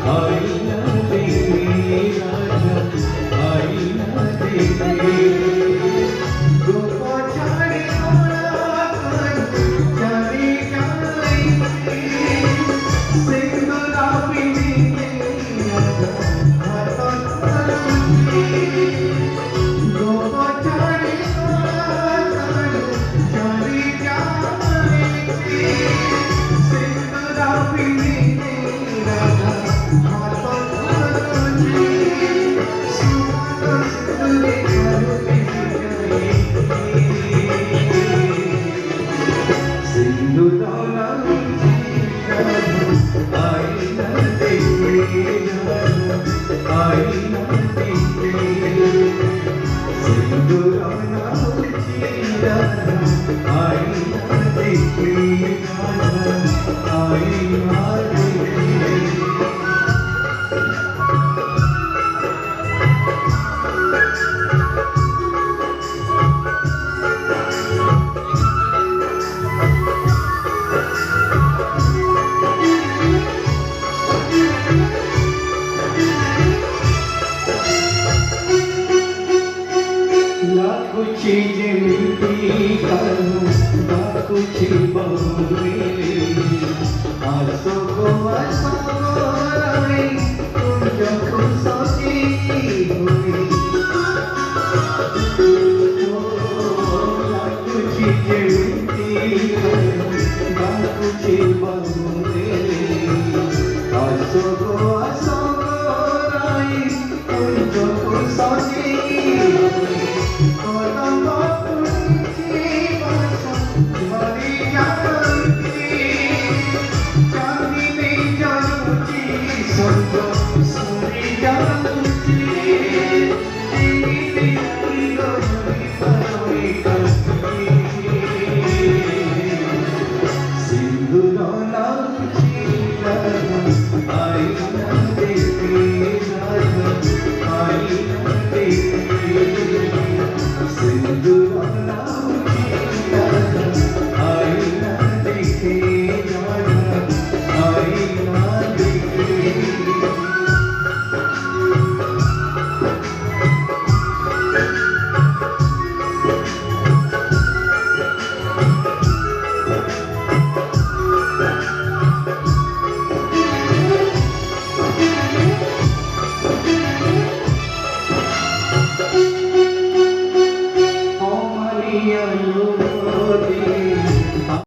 आईना देवी राधा आईना देवी गोपा छाड़ी ओला चली जाई सिंदूरा बिनी हाथ गोपा छाड़ी ओला चली जाई सिंदूरा बिनी लाखों चीजें मिलती करूं लाखों चीजें आंसू को रही तुम जो खुद सोची हुई लाखों चीजें मिलती करूं लाखों चीजें आंसू को रही तुम जो खुद सोची Maria,